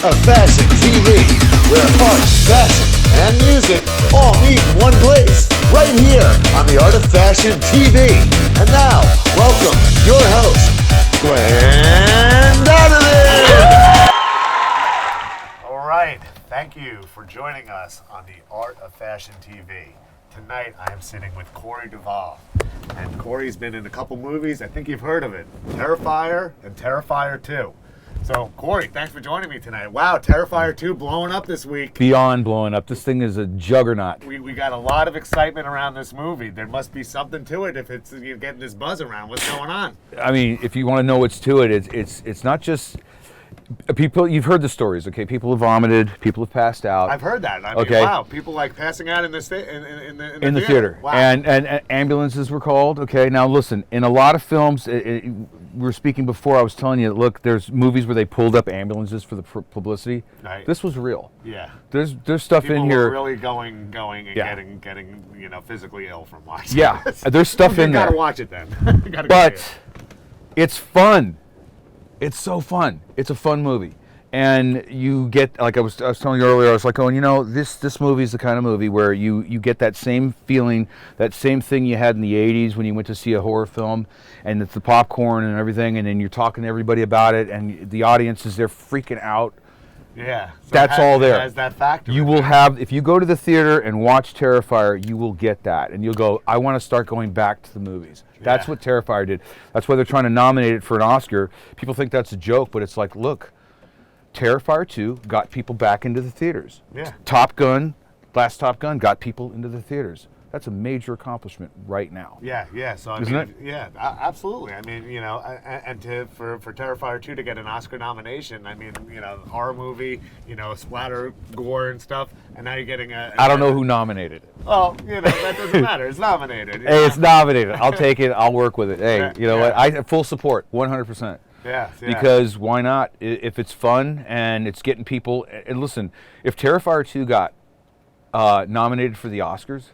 of Fashion TV, where art, fashion, and music all meet in one place, right here on the Art of Fashion TV. And now, welcome your host, Donovan. All right, thank you for joining us on the Art of Fashion TV. Tonight, I am sitting with Cory Duval. And Cory's been in a couple movies. I think you've heard of it. Terrifier and Terrifier 2. So, Cory, thanks for joining me tonight. Wow, Terrifier 2 blowing up this week. Beyond blowing up. This thing is a juggernaut. We got a lot of excitement around this movie. There must be something to it if it's you're getting this buzz around. What's going on? I mean, if you want to know what's to it, it's not just people. You've heard the stories, okay? People have vomited. People have passed out. I've heard that. I mean, okay. Wow, people like passing out in the theater. Wow. And ambulances were called. Okay, now listen. In a lot of films, we were speaking before. I was telling you, look, there's movies where they pulled up ambulances for the publicity. Right. This was real. Yeah. There's stuff people in here. Were really going and Yeah. getting physically ill from watching. Yeah. There's stuff in there. You gotta watch it then. But it's fun. It's so fun. It's a fun movie. And you get, like I was telling you earlier, I was like, going, this movie is the kind of movie where you get that same feeling, that same thing you had in the 80s when you went to see a horror film, and it's the popcorn and everything, and then you're talking to everybody about it, and the audience is there freaking out. Yeah. So That's all there. It has that factor. You will have, if you go to the theater and watch Terrifier, you will get that. And you'll go, I want to start going back to the movies. That's what Terrifier did. That's why they're trying to nominate it for an Oscar. People think that's a joke, but it's like, look, Terrifier 2 got people back into the theaters. Yeah. Last Top Gun got people into the theaters. That's a major accomplishment right now. Yeah. So I Isn't mean, it? yeah, absolutely. I mean, for Terrifier 2 to get an Oscar nomination, I mean, horror movie, splatter, gore and stuff, and now you're getting I don't know who nominated it. Well, that doesn't matter. It's nominated. Hey, it's nominated. I'll take it. I'll work with it. Hey, you know what? I have full support, 100%. Yeah. Because why not? If it's fun and it's getting people, and listen, if Terrifier 2 got nominated for the Oscars,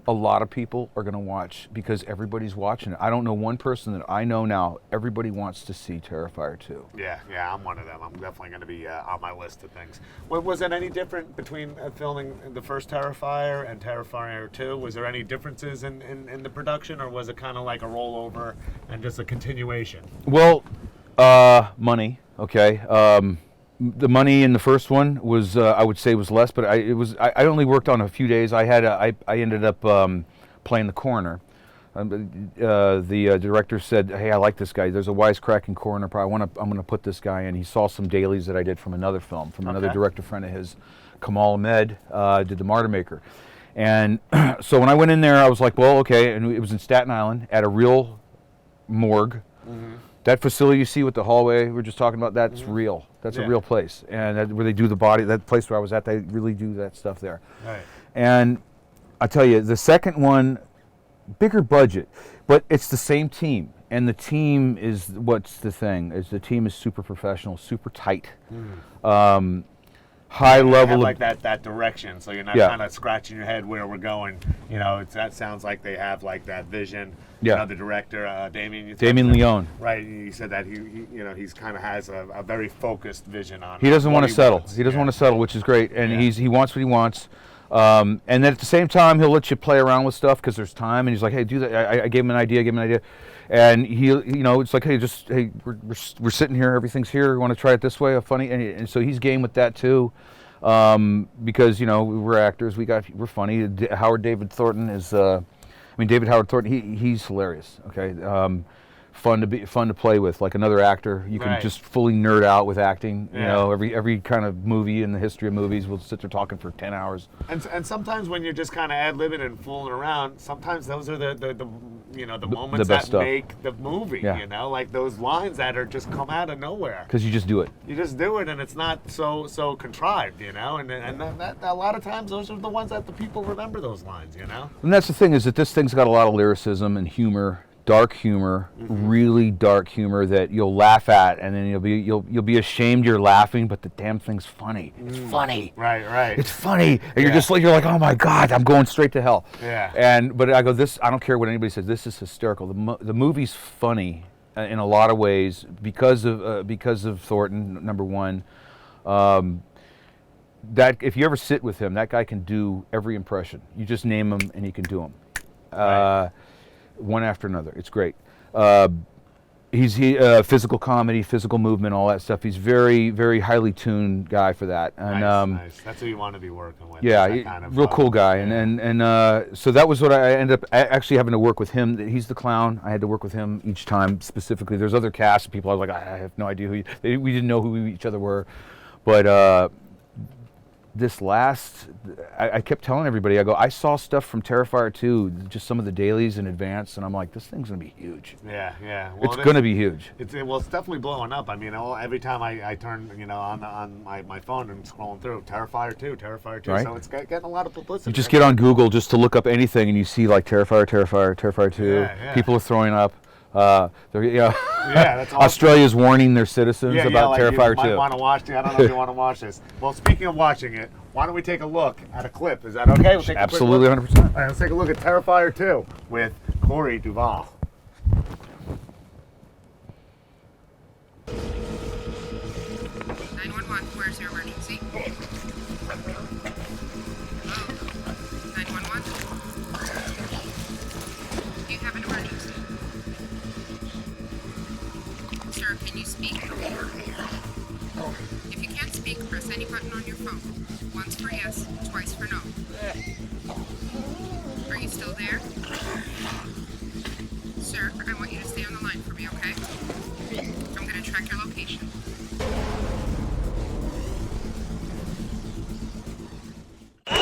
a lot of people are going to watch because everybody's watching it. I don't know one person that I know now, everybody wants to see Terrifier 2. Yeah, I'm one of them. I'm definitely going to be on my list of things. Was it any different between filming the first Terrifier and Terrifier 2? Was there any differences in the production, or was it kind of like a rollover and just a continuation? Well, money, okay. The money in the first one was, I would say, was less, but I only worked on a few days. I ended up playing the coroner. The director said, "Hey, I like this guy. There's a wisecracking coroner. I'm going to put this guy in." He saw some dailies that I did from another film, from another director friend of his, Kamal Ahmed, did The Martyr Maker. And so when I went in there, I was like, well, okay, and it was in Staten Island at a real morgue. Mm-hmm. That facility you see with the hallway we were just talking about, that's real. That's a real place. And where they do the body, that place where I was at, they really do that stuff there. Right. And I tell you, the second one, bigger budget, but it's the same team. And the team is, what's the thing, is the team is super professional, super tight. High level like that direction, so you're not kind of scratching your head where we're going. That sounds like they have like that vision. Yeah. The director, Damien Leone. Right. He said that he's kind of has a very focused vision on. He doesn't want to settle. Wants. He doesn't want to settle, which is great. And he wants what he wants. And then at the same time, he'll let you play around with stuff because there's time. And he's like, hey, do that. I gave him an idea. And he, it's like, hey, we're sitting here, everything's here. We want to try it this way, funny, and so he's game with that too, because we're actors, we're funny. David Howard Thornton, he's hilarious. Okay, fun to play with, like another actor. You can just fully nerd out with acting. Every kind of movie in the history of movies, we'll sit there talking for 10 hours. And sometimes when you're just kind of ad-libbing and fooling around, sometimes those are the moments that stuff. make the movie. Yeah. Like those lines that are just come out of nowhere. Because you just do it. You just do it, and it's not so contrived. And that a lot of times those are the ones that the people remember those lines. And that's the thing, is that this thing's got a lot of lyricism and humor. Dark humor, really dark humor that you'll laugh at, and then you'll be ashamed you're laughing, but the damn thing's funny. It's funny. Right. It's funny, and you're like, oh my God, I'm going straight to hell. Yeah. But I go, I don't care what anybody says. This is hysterical. The movie's funny in a lot of ways because of Thornton, number one. That if you ever sit with him, that guy can do every impression. You just name him and he can do them, one after another. It's great. He's physical comedy, physical movement, all that stuff. He's very, very highly tuned guy for that. And, nice. That's who you want to be working with. Yeah, kind of, real cool guy. Yeah. And so that was what I ended up actually having to work with him. He's the clown. I had to work with him each time specifically. There's other cast of people. I was like, I have no idea who we didn't know who each other were, but. This last, I kept telling everybody, I go, I saw stuff from Terrifier 2, just some of the dailies in advance, and I'm like, this thing's going to be huge. Yeah. Well, it's going to be huge. It's definitely blowing up. I mean, every time I turn, on my phone and scrolling through, Terrifier 2, Right. So it's getting a lot of publicity. You just get on Google just to look up anything, and you see like Terrifier 2. Yeah. People are throwing up. Yeah, that's awesome. Australia's warning their citizens about like Terrifier you 2. might want to watch it. I don't know if you want to watch this. Well, speaking of watching it, why don't we take a look at a clip? Is that okay? We'll take Absolutely, a quick look. 100%. All right, let's take a look at Terrifier 2 with Cory Duval. 911, where's your emergency? Hello? 911? Do you have an emergency? Sir, can you speak? If you can't speak, press any button on your phone. Once for yes, twice for no. Are you still there? Sir, I want you to stay on the line for me, okay? I'm gonna track your location. All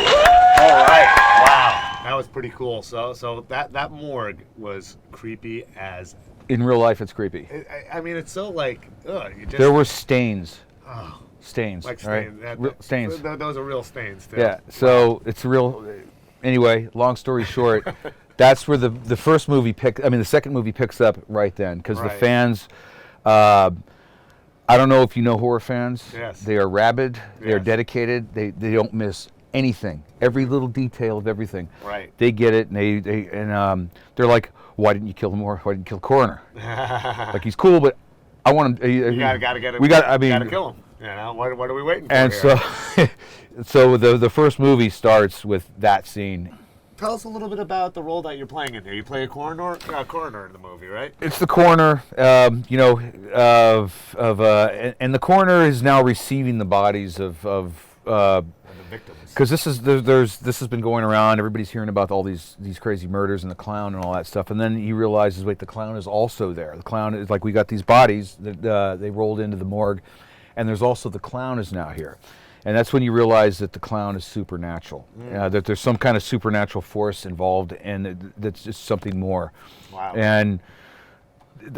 right. Wow. That was pretty cool. So that morgue was creepy as. In real life, it's creepy. I mean, it's so like. You just, There were stains. Oh, Stains. like right? stains. Stains. Those are real stains too. Yeah, so it's real. Anyway, long story short, that's where the first movie the second movie picks up right then, because the Right. fans, I don't know if you know horror fans. Yes. They are rabid. They are Yes. dedicated. They don't miss anything. Every little detail of everything. Right. They get it, and they're like, why didn't you kill him more? Why didn't you kill the coroner? Like, he's cool, but I want him. You gotta get him. We got. I mean, gotta kill him. What are we waiting for? and here? so the first movie starts with that scene. Tell us a little bit about the role that you're playing in here. You play a coroner in the movie, right? It's the coroner, and the coroner is now receiving the bodies of And the victims. because this has been going around. Everybody's hearing about all these crazy murders and the clown and all that stuff, and then he realizes, wait, the clown is also there. The clown is like, we got these bodies that they rolled into the morgue, and there's also the clown is now here. And that's when you realize that the clown is supernatural, that there's some kind of supernatural force involved, and that's just something more. Wow. And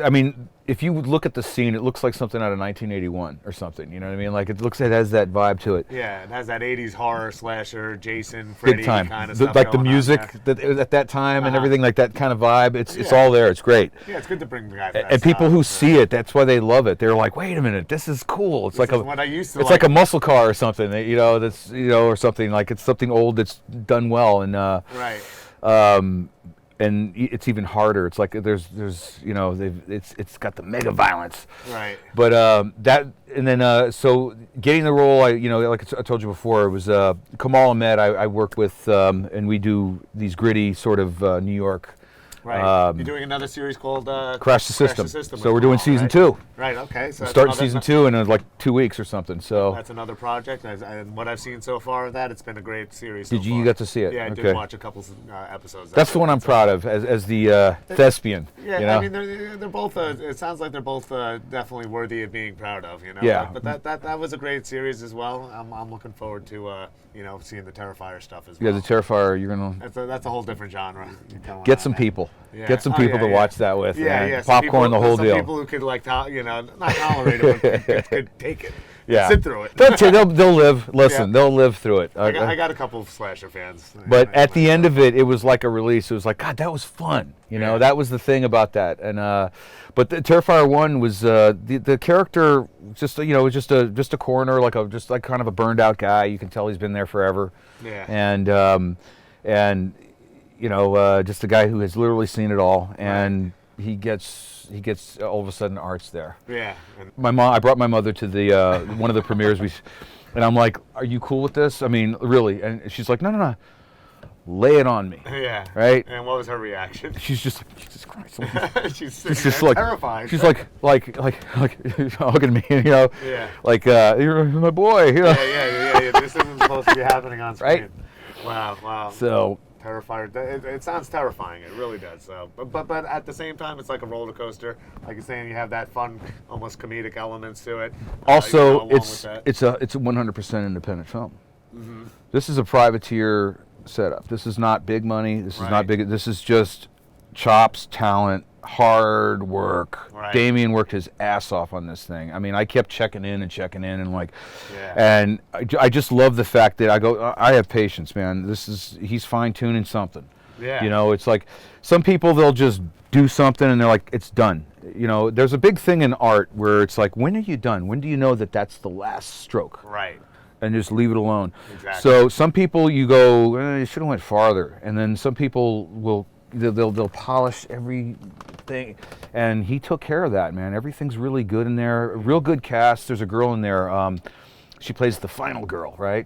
I mean, if you would look at the scene, it looks like something out of 1981 or something. You know what I mean? Like, it has that vibe to it. Yeah, it has that 80s horror slasher, Jason, Freddy Big time. kind of stuff. Like the going on music there. at that time and Uh-huh. everything, like that kind of vibe. It's Yeah. all there. It's great. Yeah, it's good to bring the guy. And people who see it, that's why they love it. They're like, wait a minute, this is cool. It's This like is what I used to it's like a muscle car or something. That's or something like, it's something old that's done well. And Right. and it's even harder. It's like there's it's got the mega violence. Right. But so getting the role, like I told you before, it was Kamal Ahmed. I work with, and we do these gritty sort of New York. Right. You're doing another series called Crash the System. with So we're doing Kamal, season right? 2. Right. Okay. So that's Starting another- season 2 in like 2 weeks or something. So That's another project, and what I've seen so far of that, it's been a great series. Did so you far. get to see it? Yeah, I Okay. did watch a couple episodes. that's the one I'm proud of as the thespian. Yeah, you know? I mean, they're both. It sounds like they're both definitely worthy of being proud of. Yeah. But that was a great series as well. I'm looking forward to seeing the Terrifier stuff as Yeah, well. the Terrifier. You're gonna that's a whole different genre. get some people. Yeah. Get some Oh, people yeah, to yeah. watch that with. Yeah, and yeah. Some popcorn, the whole some deal. people who could not tolerate it, but could take it. Yeah. Sit through it. They'll live. Listen, Yeah. they'll live through it. I got a couple of slasher fans. But at the end of it, it was like a release. It was like, God, that was fun. Yeah. That was the thing about that. And but the Terrifier 1 was the character was just a coroner, just kind of a burned out guy. You can tell he's been there forever. Yeah. And just a guy who has literally seen it all. And he gets all of a sudden art's there. Yeah. And I brought my mother to the one of the premieres. And I'm like, "Are you cool with this? I mean, really?" And she's like, "No. Lay it on me." yeah. Right? And what was her reaction? She's just like, Jesus Christ. She's Just like terrified. She's like hugging me, you know. Yeah. Like you're my boy, you know. Yeah. This isn't supposed to be happening on screen. Right? Wow. So Terrifier. It sounds terrifying. It really does. So, but at the same time, it's like a roller coaster. Like you're saying, you have that fun, almost comedic elements to it. also, it's it's a 100% independent film. Mm-hmm. This is a privateer setup. This is not big money. This is not big. This is just chops, talent, hard work. Right. Damien worked his ass off on this thing. I mean, I kept checking in and like, and I just love the fact that I have patience, man. He's fine tuning something. Yeah. You know, it's like some people, they'll just do something and they're like, it's done. You know, there's a big thing in art where it's like, when are you done? When do you know that that's the last stroke? Right. And just leave it alone. Exactly. So some people, you go, you should have went farther. And then some people will, they'll polish everything. And he took care of that, man. Everything's really good in there. A real good cast. There's a girl in there. She plays the final girl, right?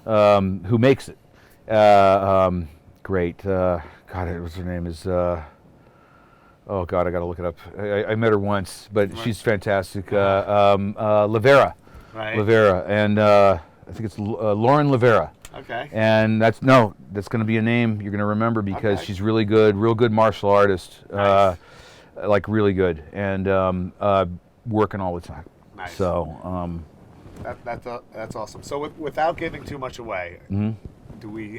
Mm-hmm. Who makes it. Great. God, what's her name? Oh God, I got to look it up. I met her once, but she's fantastic. Lavera. Right. Lavera, and I think it's Lauren Lavera. Okay. And that's going to be a name you're going to remember because she's really good, real good martial artist, Nice. like really good, and working all the time. Nice. So that's awesome. So without giving too much away, do we?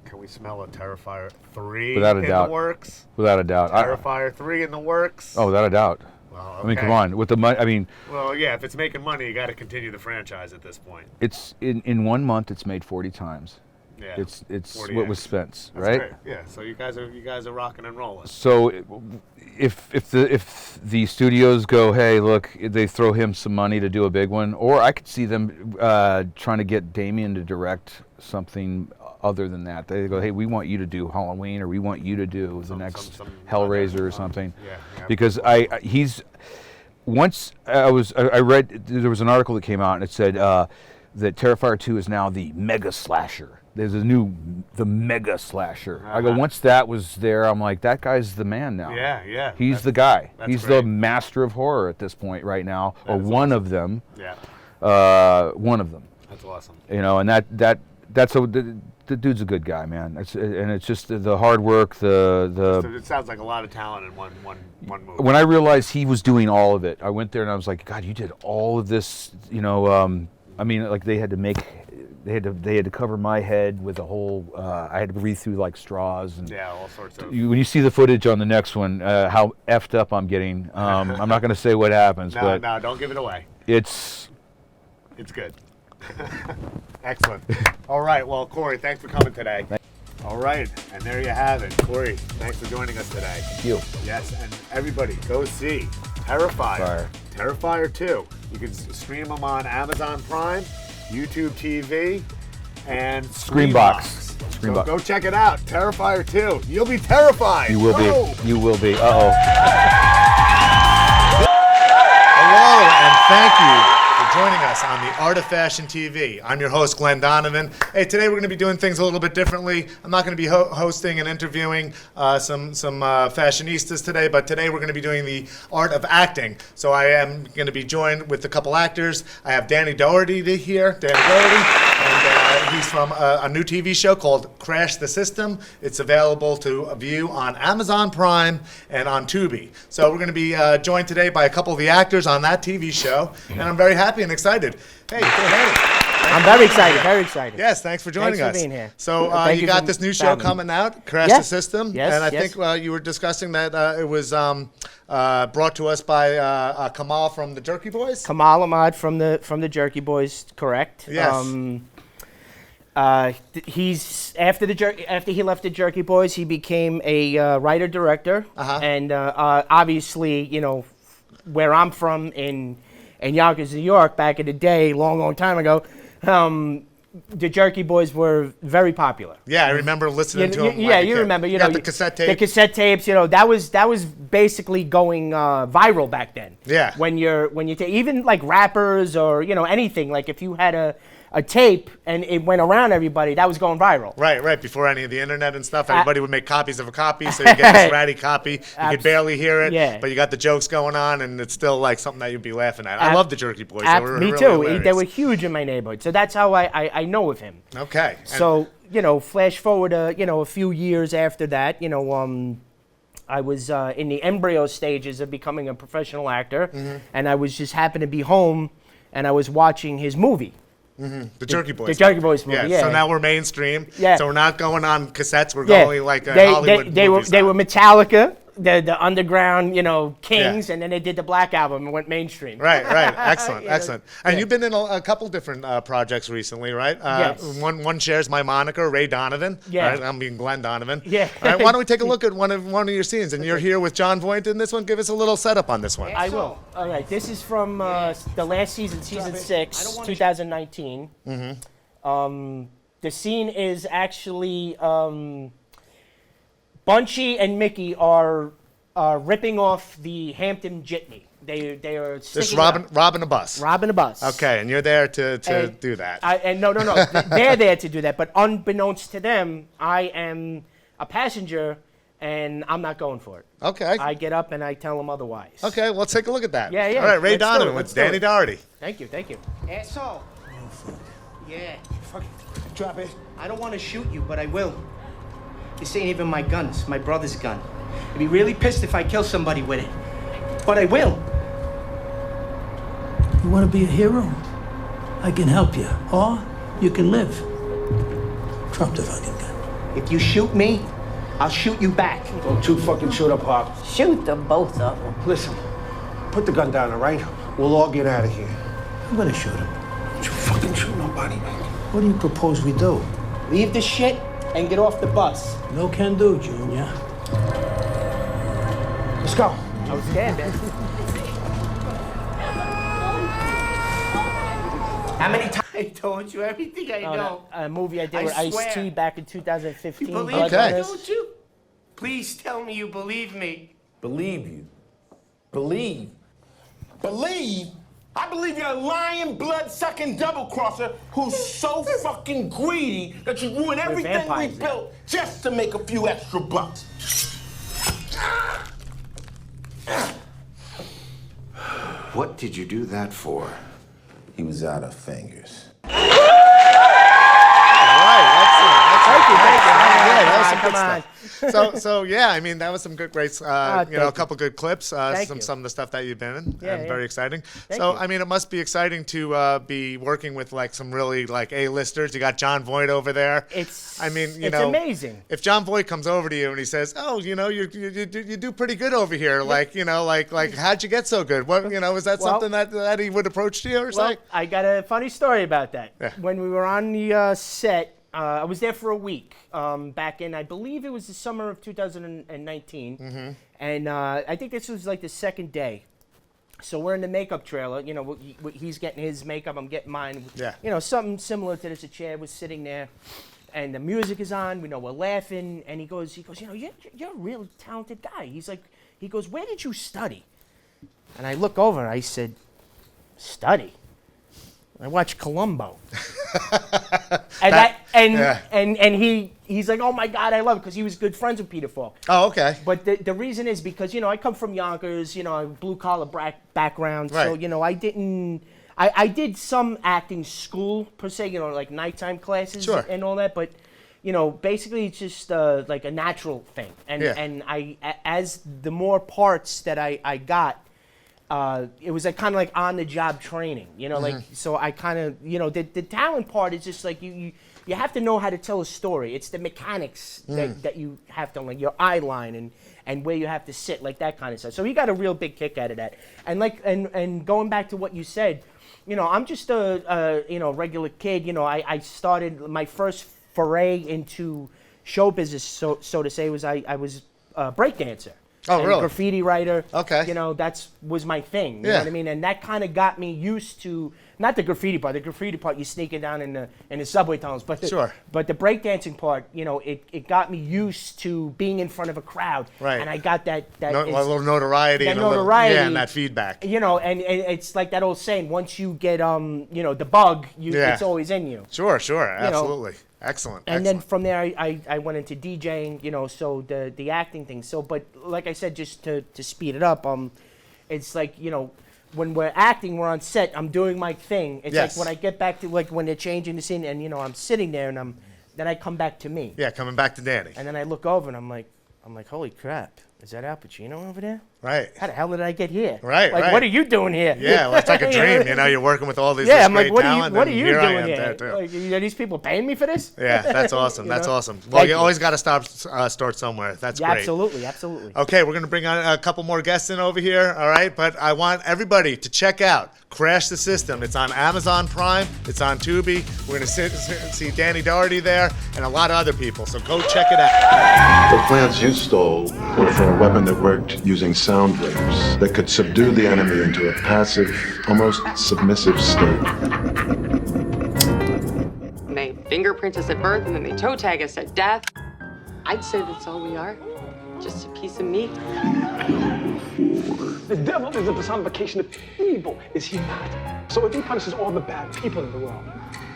Can we smell a Terrifier 3 Without a in doubt. the works? without a doubt. Terrifier 3 in the works? Oh, without a doubt. Well, I mean, come okay. on. With the money, I mean, Well, yeah, if it's making money, you got to continue the franchise at this point. it's in 1 month it's made 40 times. Yeah. It's 40X. what was spent, That's right? great. Yeah. So you guys are rocking and rolling. So if the studios go, hey, look, they throw him some money to do a big one, or I could see them trying to get Damien to direct something other than that. They go, hey, we want you to do Halloween, or we want you to do the next some Hellraiser other, or something. yeah. Because I read, there was an article that came out and it said that Terrifier 2 is now the mega slasher. There's the mega slasher. I go, once that was there, I'm like, that guy's the man now. Yeah. He's the guy. That's He's great. the master of horror at this point right now, or is one of them. Yeah. One of them. That's awesome. You know, and that's the dude's a good guy, man. It's just the hard work, It sounds like a lot of talent in one movie. When I realized he was doing all of it, I went there and I was like, God, you did all of this. You know, I mean, like they had to cover my head with a whole. I had to breathe through like straws and. Yeah, all sorts of. When you see the footage on the next one, how effed up I'm getting. I'm not going to say what happens, but No, don't give it away. it's good. Excellent. All right. Well, Cory, thanks for coming today. All right. And there you have it. Cory, thanks for joining us today. Thank you. Yes. And everybody, go see Terrifier. Terrifier 2. You can stream them on Amazon Prime, YouTube TV, and Screambox. So go check it out. Terrifier 2. You'll be terrified. You will Whoa. be. You will be. Uh-oh. Hello, and thank you for joining us on the Art of Fashion TV. I'm your host, Glenn Donovan. Hey, today we're going to be doing things a little bit differently. I'm not going to be hosting and interviewing some fashionistas today, but today we're going to be doing the art of acting. So I am going to be joined with a couple actors. I have Danny Doherty here, and he's from a new TV show called Crash the System. It's available to view on Amazon Prime and on Tubi. So we're going to be joined today by a couple of the actors on that TV show, and I'm very happy and excited. Hey, Danny. I'm very excited. Yes, thanks for joining us. Thanks for being here. So Thank you you got for this new show having me. coming out, Crash Yeah. the System, Yes, and I yes. think you were discussing that it was brought to us by Kamal from the Jerky Boys. Kamal Ahmad from the Jerky Boys, correct? Yes. He's after he left the Jerky Boys, he became a writer director, and obviously, you know, where I'm from in Yonkers, New York, back in the day, long time ago. the Jerky Boys were very popular. Yeah, I remember listening to them. Yeah, you remember. You know, the cassette tape. The cassette tapes. You know, that was basically going viral back then. Yeah. When you even like rappers or anything, like if you had a tape and it went around everybody, that was going viral. Right. Before any of the internet and stuff, everybody would make copies of a copy, so you get this ratty copy. You could barely hear it, but you got the jokes going on, and it's still like something that you'd be laughing at. I love the Jerky Boys. They were me really too. hilarious. They were huge in my neighborhood, so that's how I know of him. Okay. So flash forward a few years after that, I was in the embryo stages of becoming a professional actor, and I was just happened to be home, and I was watching his movie. The Jerky Boys. The Jerky Boys movie, yeah. So now we're mainstream. Yeah. So we're not going on cassettes. We're going like a Hollywood they movie were style. Metallica, the underground, kings, and then they did the Black Album and went mainstream. Right. Excellent. And you've been in a couple different projects recently, right? Yes. One shares my moniker, Ray Donovan. Yeah. Right? I'm being Glenn Donovan. Yeah. All right, why don't we take a look at one of your scenes? And you're here with John Voight in this one. Give us a little setup on this one. I will. All right. This is from the last season, season 6, 2019. The scene is actually Bunchy and Mickey are ripping off the Hampton Jitney. They are Just robbing a bus. Robbing a bus. Okay, and you're there to do that. No. They're there to do that, but unbeknownst to them, I am a passenger, and I'm not going for it. Okay. I get up and I tell them otherwise. Okay, well, let's take a look at that. Yeah. All right, Ray Let's do Donovan it, with let's do Danny it. Doherty. Thank you. Asshole. Yeah. Fuck, drop it. I don't want to shoot you, but I will. This ain't even my gun. It's my brother's gun. I'd be really pissed if I kill somebody with it. But I will. You want to be a hero? I can help you. Or you can live. Drop the fucking gun. If you shoot me, I'll shoot you back. Don't you fucking shoot up, Pop. Shoot them both of them. Listen, put the gun down, all right? We'll all get out of here. I'm gonna shoot him. Don't you fucking shoot nobody, man. What do you propose we do? Leave the shit and get off the bus. No can do, Junior. Let's go. I was scared, man. How many times I told you everything I know? A movie I did with Ice-T back in 2015. You believe Okay. me, don't you? Please tell me you believe me. Believe you. Believe. Believe? I believe you're a lying, blood-sucking double-crosser who's so fucking greedy that you ruin everything we vampires now. built just to make a few extra bucks. What did you do that for? He was out of fingers. Come on. So yeah, I mean that was some good, great, a couple good clips, some of the stuff that you've been in, and very exciting. So I mean, it must be exciting to be working with like some really like A-listers. You got John Voight over there. It's amazing. If John Voight comes over to you and he says, "Oh, you do pretty good over here," like how'd you get so good? What is that something that he would approach to you or something? I got a funny story about that. Yeah. When we were on the set. I was there for a week back in, I believe it was the summer of 2019. And I think this was like the second day. So we're in the makeup trailer. He's getting his makeup, I'm getting mine. Yeah. Something similar to this. A chair was sitting there, and the music is on. We're laughing. And he goes, you're a real talented guy. He goes, where did you study? And I look over, and I said, study? I watched Columbo. And he's like, oh my God, I love it, because he was good friends with Peter Falk. Oh, okay. But the reason is because, I come from Yonkers, blue collar background. Right. So, I did some acting school per se, like nighttime classes and all that. But, basically it's just like a natural thing. And as the more parts that I got, it was like kind of like on the job training, so I kind of, the talent part is just like you have to know how to tell a story. It's the mechanics that you have to, like your eye line and where you have to sit, like that kind of stuff. So he got a real big kick out of that. And and going back to what you said, I'm just a regular kid. I started my first foray into show business, so to say, was I was a breakdancer. Oh, and really? graffiti writer. Okay. You know, was my thing. You Yeah. know what I mean? And that kind of got me used to, not the graffiti part. The graffiti part, you sneaking down in the subway tunnels. But Sure. But the breakdancing part, you know, it got me used to being in front of a crowd. Right. And I got that A little notoriety. that and a little, notoriety. yeah, and that feedback. You know, and it's like that old saying, once you get, you know, the bug, Yeah. it's always in you. Sure, sure. You know. Absolutely. Excellent. And excellent. then from there, I went into DJing, you know, so the acting thing. So, but like I said, just to speed it up, it's like, you know, when we're acting, we're on set, I'm doing my thing. It's Yes. like when I get back to, like, when they're changing the scene and, you know, I'm sitting there and then I come back to me. Yeah, coming back to Danny. And then I look over and I'm like, holy crap, is that Al Pacino over there? Right. How the hell did I get here? Right, like, right. what are you doing here? Yeah, well, it's like a You know? dream. You know, you're working with all these Yeah, this I'm like, great what talent, are and you here I doing am here? there, too. Like, are these people paying me for this? Yeah, that's awesome. You That's know? awesome. Well, Thank you you. always got to start somewhere. That's Yeah, great. absolutely, absolutely. Okay, we're going to bring on a couple more guests in over here, all right? But I want everybody to check out Crash the System. It's on Amazon Prime. It's on Tubi. We're going to see Danny Doherty there and a lot of other people. So go check it out. The plans you stole were for a weapon that worked using sound waves that could subdue the enemy into a passive, almost submissive state. They fingerprint us at birth and then they toe tag us at death. I'd say that's all we are. Just a piece of meat. The devil is a personification of evil, is he not? So if he punishes all the bad people in the world,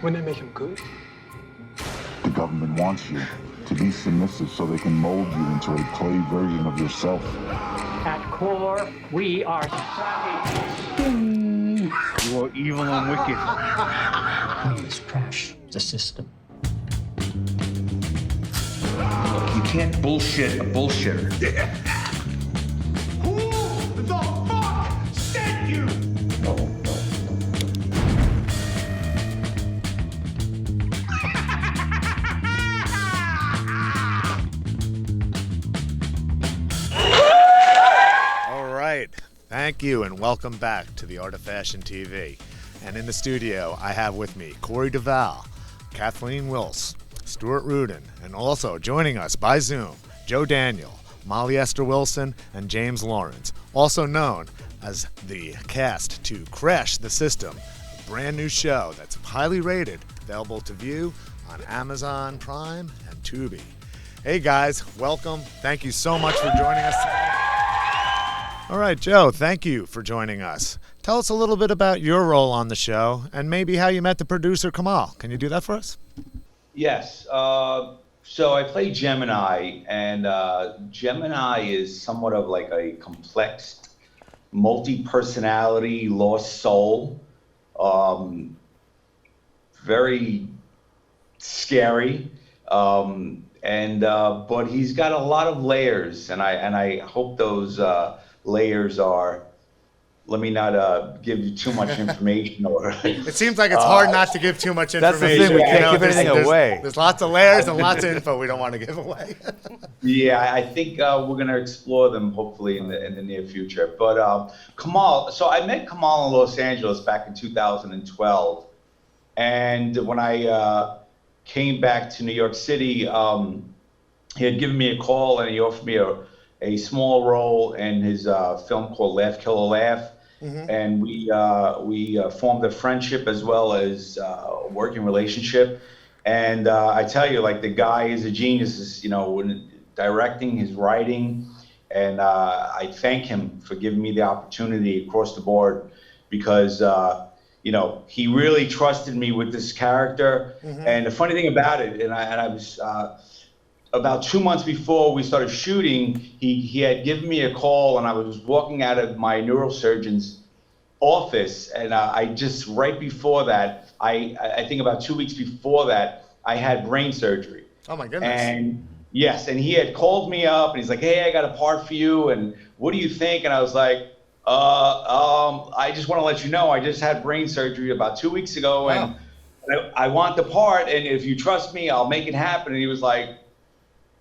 wouldn't that make him good? The government wants you to be submissive so they can mold you into a play version of yourself. At core, we are savage. You are evil and wicked. We must crash the system. Look, you can't bullshit a bullshitter. Who the fuck sent you? No. All right. Thank you and welcome back to the Art of Fashion TV. And in the studio, I have with me Cory Duval, Kathleen Wills, Stuart Rudin, and also joining us by Zoom, Joe Daniel, Molly Esther Wilson, and James Lawrence, also known as the cast to Crash the System, a brand new show that's highly rated, available to view on Amazon Prime and Tubi. Hey guys, welcome. Thank you so much for joining us today. All right, Joe, thank you for joining us. Tell us a little bit about your role on the show and maybe how you met the producer, Kamal. Can you do that for us? Yes. So I play Gemini, and Gemini is somewhat of like a complex, multi-personality, lost soul. Very scary. But he's got a lot of layers, and I hope those layers are. Let me not give you too much information. It seems like it's hard not to give too much information. That's the thing, we can't give anything away. There's lots of layers and lots of info we don't want to give away. Yeah, I think we're going to explore them hopefully in the near future. But Kamal, so I met Kamal in Los Angeles back in 2012. And when I came back to New York City, he had given me a call and he offered me a small role in his film called Laugh, Kill a Laugh. Mm-hmm. And we formed a friendship as well as a working relationship. And I tell you, like, the guy is a genius, when directing, his writing. And I thank him for giving me the opportunity across the board because, he really trusted me with this character. Mm-hmm. And the funny thing about it, and I was about 2 months before we started shooting, he had given me a call, and I was walking out of my neurosurgeon's office, and I just right before that, I think about 2 weeks before that, I had brain surgery. Oh my goodness! And yes, and he had called me up, and he's like, "Hey, I got a part for you, and what do you think?" And I was like, I just want to let you know, I just had brain surgery about 2 weeks ago, and I want the part, and if you trust me, I'll make it happen. And he was like,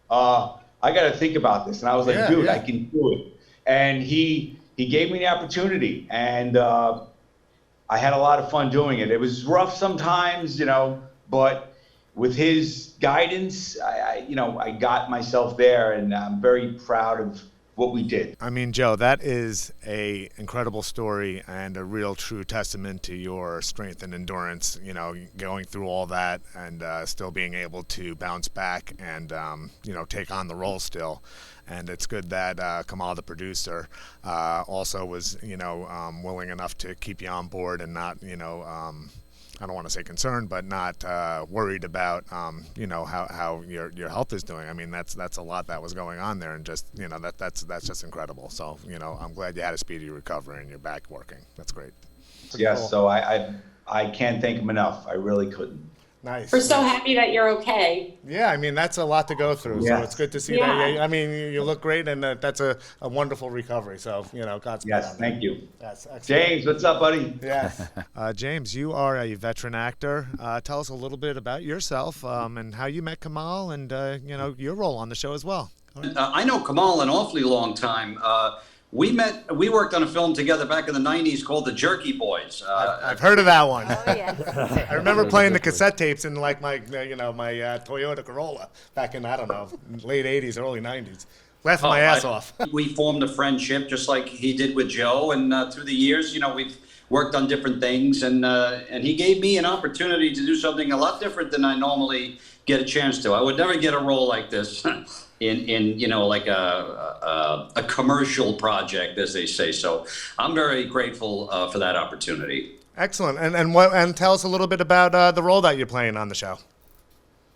I got to think about this. And I was like, dude, I can do it. And he gave me the opportunity, and I had a lot of fun doing it. It was rough sometimes, but with his guidance, I got myself there, and I'm very proud of what we did. I mean, Joe, that is a incredible story and a real true testament to your strength and endurance, you know, going through all that and still being able to bounce back and, you know, take on the role still. And it's good that Kamal, the producer, also was, you know, willing enough to keep you on board and not, you know, I don't want to say concerned, but not worried about, you know, how your health is doing. I mean, that's a lot that was going on there, and just, you know, that's just incredible. So, you know, I'm glad you had a speedy recovery and you're back working. That's great. Yes, cool. so I can't thank him enough. I really couldn't. Nice. We're so happy that you're okay. Yeah, I mean, that's a lot to go through, so it's good to see that. Yeah. Yeah, I mean, you look great, and that's a wonderful recovery. So, you know, Godspeed. Yes, thank you. Yes, excellent. James, what's up, buddy? Yes. James, you are a veteran actor. Tell us a little bit about yourself and how you met Kamal and, you know, your role on the show as well. I know Kamal an awfully long time. We worked on a film together back in the 90s called The Jerky Boys. I've heard of that one. Oh, yes. I remember playing the cassette tapes in like my, you know, my Toyota Corolla back in, I don't know, late 80s, early 90s. Laughing my ass off. We formed a friendship just like he did with Joe, and through the years, you know, we've worked on different things, and he gave me an opportunity to do something a lot different than I normally get a chance to. I would never get a role like this in you know, like a commercial project, as they say. So I'm very grateful for that opportunity. Excellent. And tell us a little bit about the role that you're playing on the show.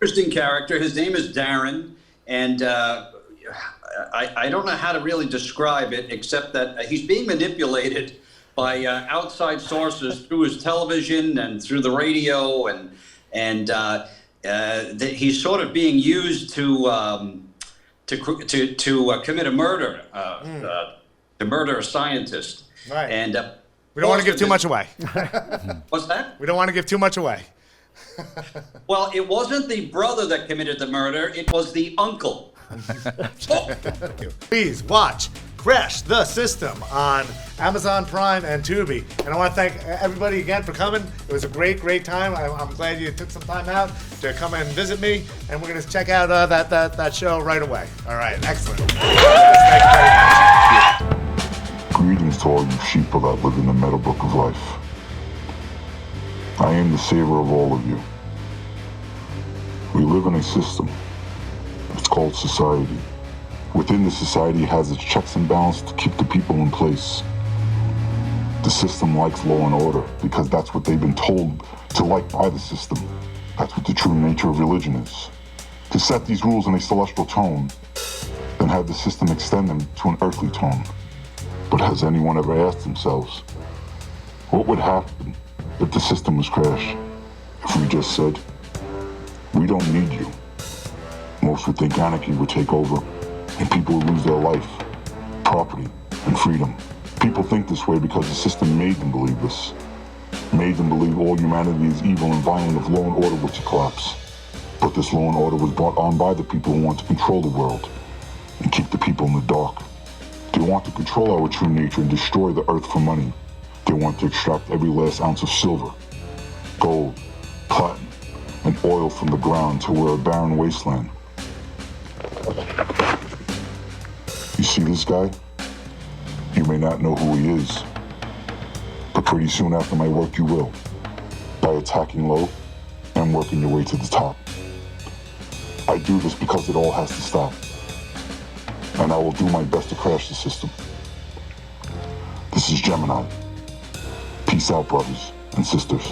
Interesting character. His name is Darren, and I don't know how to really describe it, except that he's being manipulated by outside sources through his television and through the radio, and he's sort of being used to commit a murder, to murder a scientist. Right. And we don't want to give too much away. What's that? We don't want to give too much away. Well, it wasn't the brother that committed the murder; it was the uncle. Please watch Crash the System on Amazon Prime and Tubi. And I want to thank everybody again for coming. It was a great time. I'm glad you took some time out to come and visit me. And we're going to check out that show right away. All right, excellent. Thank you very much. Greetings to all you sheeple that live in the Meadowbrook of life. I am the savior of all of you. We live in a system. It's called society. Within the society, it has its checks and balances to keep the people in place. The system likes law and order because that's what they've been told to like by the system. That's what the true nature of religion is. To set these rules in a celestial tone, then have the system extend them to an earthly tone. But has anyone ever asked themselves, what would happen if the system was crashed? If we just said, we don't need you. Most would think anarchy would take over and people would lose their life, property, and freedom. People think this way because the system made them believe this. Made them believe all humanity is evil and violent if law and order were to collapse. But this law and order was brought on by the people who want to control the world and keep the people in the dark. They want to control our true nature and destroy the earth for money. They want to extract every last ounce of silver, gold, platinum, and oil from the ground till we're a barren wasteland. You see this guy? You may not know who he is, but pretty soon after my work you will, by attacking low and working your way to the top. I do this because it all has to stop, and I will do my best to crash the system. This is Gemini. Peace out, brothers and sisters.